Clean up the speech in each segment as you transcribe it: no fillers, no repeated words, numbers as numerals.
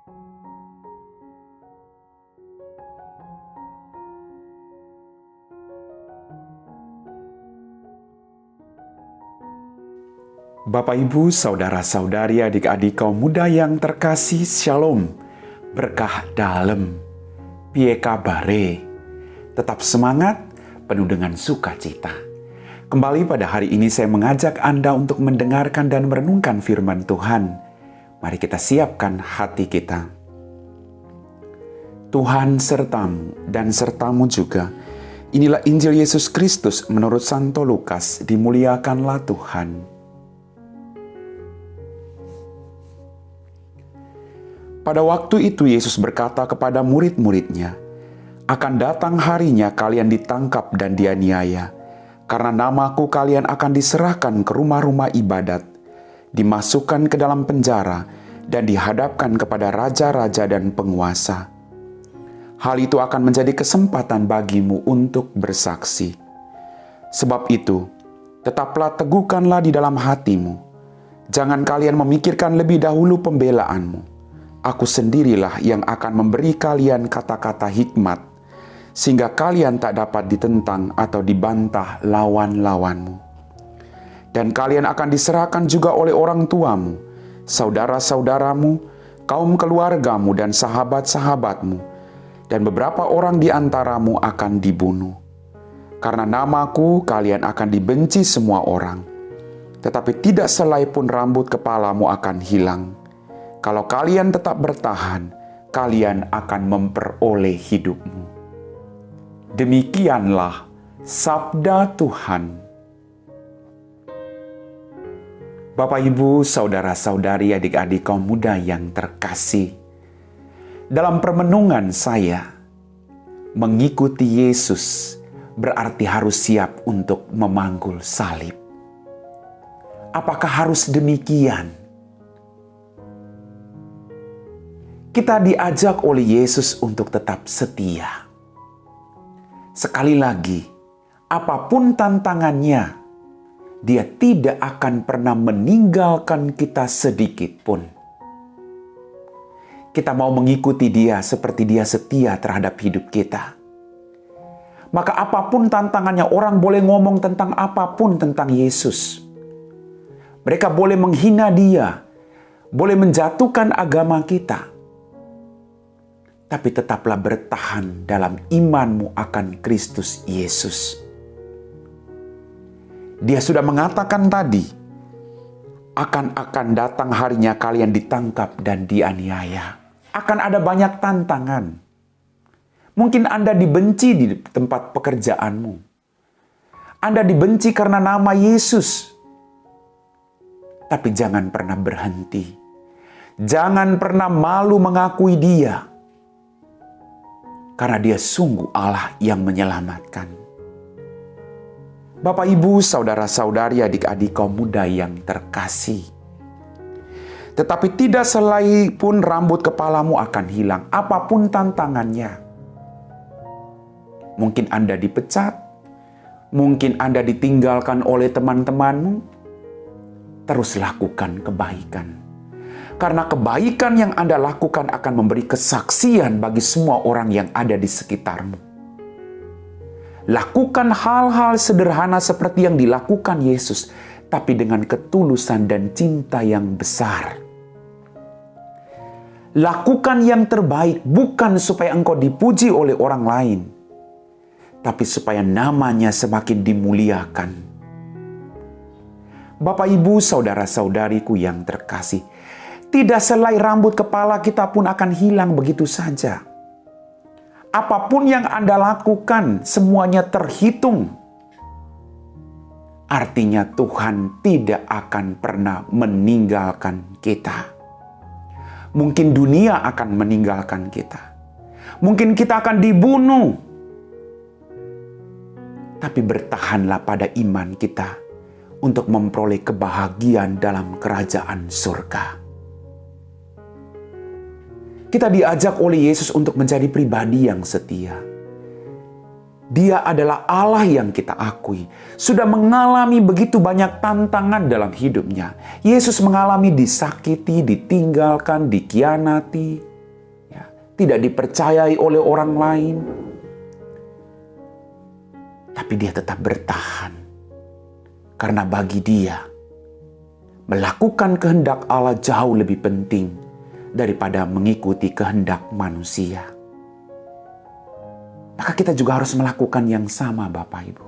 Bapak, Ibu, saudara-saudari, adik-adik kaum muda yang terkasih, Shalom, berkah dalam, piye kabare, tetap semangat, penuh dengan sukacita. Kembali pada hari ini saya mengajak Anda untuk mendengarkan dan merenungkan firman Tuhan. Mari kita siapkan hati kita. Tuhan sertamu dan sertamu juga. Inilah Injil Yesus Kristus menurut Santo Lukas, dimuliakanlah Tuhan. Pada waktu itu Yesus berkata kepada murid-muridnya, "Akan datang harinya kalian ditangkap dan dianiaya, karena namaku kalian akan diserahkan ke rumah-rumah ibadat, dimasukkan ke dalam penjara, dan dihadapkan kepada raja-raja dan penguasa. Hal itu akan menjadi kesempatan bagimu untuk bersaksi. Sebab itu, tetaplah teguhkanlah di dalam hatimu. Jangan kalian memikirkan lebih dahulu pembelaanmu. Aku sendirilah yang akan memberi kalian kata-kata hikmat, sehingga kalian tak dapat ditentang atau dibantah lawan-lawanmu. Dan kalian akan diserahkan juga oleh orang tuamu, saudara-saudaramu, kaum keluargamu dan sahabat-sahabatmu, dan beberapa orang di antaramu akan dibunuh. Karena namaku kalian akan dibenci semua orang, tetapi tidak selai pun rambut kepalamu akan hilang. Kalau kalian tetap bertahan, kalian akan memperoleh hidupmu." Demikianlah sabda Tuhan. Bapak, Ibu, saudara-saudari, adik-adik kaum muda yang terkasih, dalam permenungan saya, mengikuti Yesus berarti harus siap untuk memanggul salib. Apakah harus demikian? Kita diajak oleh Yesus untuk tetap setia. Sekali lagi, apapun tantangannya, Dia tidak akan pernah meninggalkan kita sedikit pun. Kita mau mengikuti Dia seperti Dia setia terhadap hidup kita. Maka apapun tantangannya, orang boleh ngomong tentang apapun tentang Yesus. Mereka boleh menghina Dia, boleh menjatuhkan agama kita. Tapi tetaplah bertahan dalam imanmu akan Kristus Yesus. Dia sudah mengatakan tadi, akan datang harinya kalian ditangkap dan dianiaya. Akan ada banyak tantangan. Mungkin Anda dibenci di tempat pekerjaanmu. Anda dibenci karena nama Yesus. Tapi jangan pernah berhenti. Jangan pernah malu mengakui Dia. Karena Dia sungguh Allah yang menyelamatkan. Bapak, Ibu, saudara-saudari, adik-adik kaum muda yang terkasih. Tetapi tidak selai pun rambut kepalamu akan hilang, apapun tantangannya. Mungkin Anda dipecat, mungkin Anda ditinggalkan oleh teman-temanmu. Terus lakukan kebaikan. Karena kebaikan yang Anda lakukan akan memberi kesaksian bagi semua orang yang ada di sekitarmu. Lakukan hal-hal sederhana seperti yang dilakukan Yesus, tapi dengan ketulusan dan cinta yang besar. Lakukan yang terbaik bukan supaya engkau dipuji oleh orang lain, tapi supaya namanya semakin dimuliakan. Bapak, Ibu, saudara-saudariku yang terkasih, tidak selai rambut kepala kita pun akan hilang begitu saja. Apapun yang Anda lakukan, semuanya terhitung. Artinya Tuhan tidak akan pernah meninggalkan kita. Mungkin dunia akan meninggalkan kita. Mungkin kita akan dibunuh. Tapi bertahanlah pada iman kita untuk memperoleh kebahagiaan dalam kerajaan surga. Kita diajak oleh Yesus untuk menjadi pribadi yang setia. Dia adalah Allah yang kita akui. Sudah mengalami begitu banyak tantangan dalam hidupnya. Yesus mengalami disakiti, ditinggalkan, dikhianati. tidak dipercayai oleh orang lain. Tapi dia tetap bertahan. Karena bagi dia, melakukan kehendak Allah jauh lebih penting daripada mengikuti kehendak manusia. Maka kita juga harus melakukan yang sama, Bapak Ibu.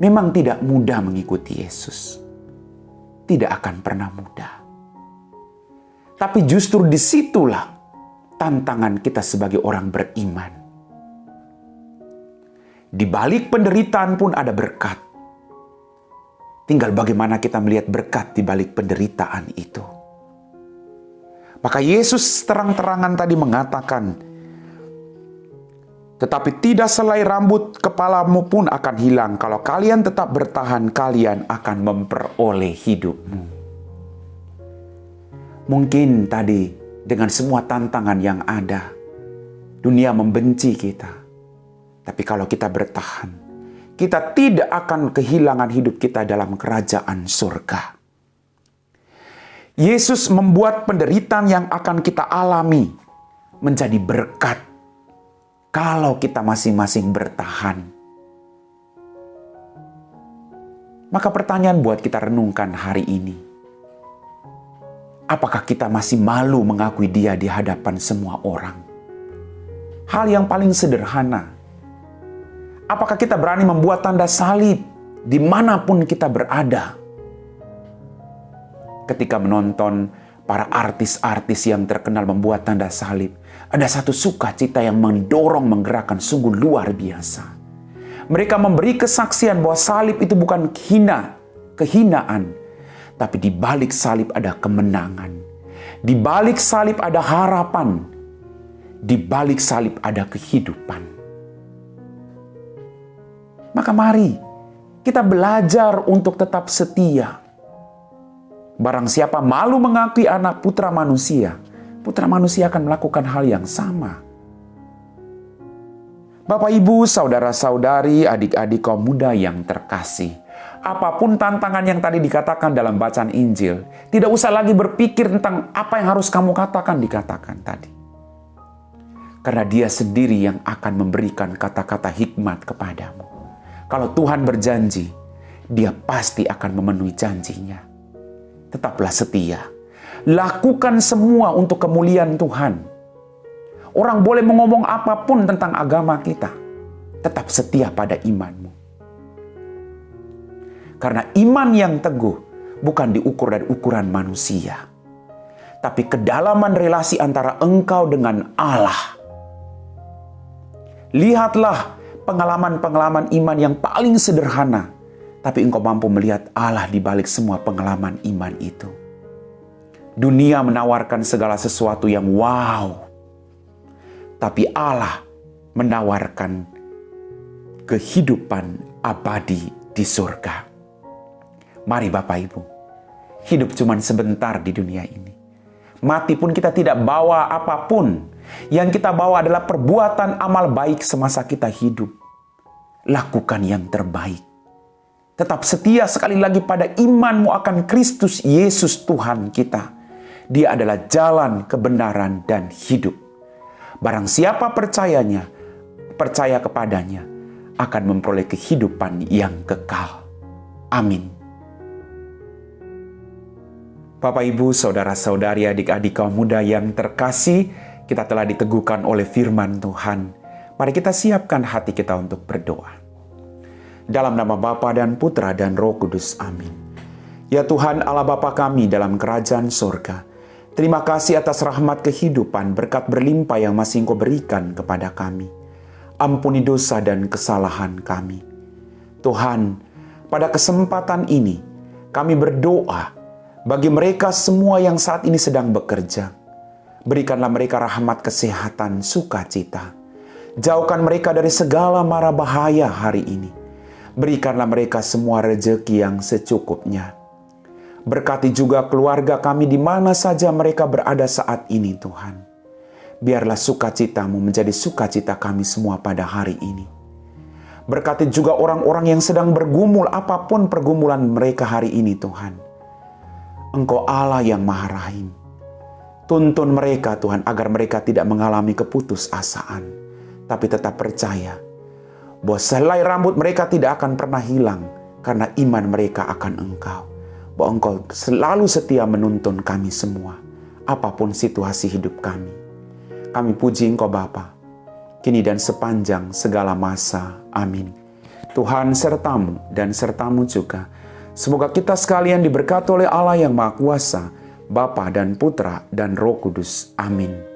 Memang tidak mudah mengikuti Yesus. Tidak akan pernah mudah. Tapi justru disitulah tantangan kita sebagai orang beriman. Di balik penderitaan pun ada berkat. Tinggal bagaimana kita melihat berkat di balik penderitaan itu. Maka Yesus terang-terangan tadi mengatakan, tetapi tidak selai rambut kepalamu pun akan hilang. Kalau kalian tetap bertahan, kalian akan memperoleh hidupmu. Mungkin tadi dengan semua tantangan yang ada, dunia membenci kita. Tapi kalau kita bertahan, kita tidak akan kehilangan hidup kita dalam kerajaan surga. Yesus membuat penderitaan yang akan kita alami menjadi berkat kalau kita masing-masing bertahan. Maka pertanyaan buat kita renungkan hari ini. Apakah kita masih malu mengakui Dia di hadapan semua orang? Hal yang paling sederhana. Apakah kita berani membuat tanda salib dimanapun kita berada? Ketika menonton para artis-artis yang terkenal membuat tanda salib, ada satu sukacita yang mendorong, menggerakkan sungguh luar biasa. Mereka memberi kesaksian bahwa salib itu bukan kehinaan, tapi di balik salib ada kemenangan. Di balik salib ada harapan. Di balik salib ada kehidupan. Maka mari kita belajar untuk tetap setia. Barang siapa malu mengakui anak putra manusia akan melakukan hal yang sama. Bapak, Ibu, saudara-saudari, adik-adik kaum muda yang terkasih. Apapun tantangan yang tadi dikatakan dalam bacaan Injil, tidak usah lagi berpikir tentang apa yang harus kamu dikatakan tadi. Karena Dia sendiri yang akan memberikan kata-kata hikmat kepadamu. Kalau Tuhan berjanji, Dia pasti akan memenuhi janjinya. Tetaplah setia. Lakukan semua untuk kemuliaan Tuhan. Orang boleh mengomong apapun tentang agama kita. Tetap setia pada imanmu. Karena iman yang teguh bukan diukur dari ukuran manusia. Tapi kedalaman relasi antara engkau dengan Allah. Lihatlah pengalaman-pengalaman iman yang paling sederhana. Tapi engkau mampu melihat Allah di balik semua pengalaman iman itu. Dunia menawarkan segala sesuatu yang wow. Tapi Allah menawarkan kehidupan abadi di surga. Mari Bapak Ibu, hidup cuma sebentar di dunia ini. Mati pun kita tidak bawa apapun. Yang kita bawa adalah perbuatan amal baik semasa kita hidup. Lakukan yang terbaik. Tetap setia sekali lagi pada imanmu akan Kristus Yesus Tuhan kita. Dia adalah jalan, kebenaran, dan hidup. Barang siapa percaya kepadanya, akan memperoleh kehidupan yang kekal. Amin. Bapak, Ibu, saudara-saudari, adik-adik kaum muda yang terkasih, kita telah diteguhkan oleh firman Tuhan. Mari kita siapkan hati kita untuk berdoa. Dalam nama Bapa dan Putra dan Roh Kudus. Amin. Ya Tuhan Allah Bapa kami dalam kerajaan surga, terima kasih atas rahmat kehidupan, berkat berlimpah yang masih Engkau berikan kepada kami. Ampuni dosa dan kesalahan kami. Tuhan, pada kesempatan ini, kami berdoa bagi mereka semua yang saat ini sedang bekerja. Berikanlah mereka rahmat kesehatan, sukacita. Jauhkan mereka dari segala mara bahaya hari ini. Berikanlah mereka semua rezeki yang secukupnya. Berkati juga keluarga kami di mana saja mereka berada saat ini, Tuhan. Biarlah sukacitamu menjadi sukacita kami semua pada hari ini. Berkati juga orang-orang yang sedang bergumul apapun pergumulan mereka hari ini, Tuhan. Engkau Allah yang Maha Rahim. Tuntun mereka Tuhan agar mereka tidak mengalami keputusasaan, tapi tetap percaya bahwa selai rambut mereka tidak akan pernah hilang karena iman mereka akan Engkau. Bahwa Engkau selalu setia menuntun kami semua, apapun situasi hidup kami. Kami puji Engkau Bapa, kini dan sepanjang segala masa. Amin. Tuhan sertamu dan sertamu juga. Semoga kita sekalian diberkati oleh Allah yang Maha Kuasa, Bapa dan Putra dan Roh Kudus. Amin.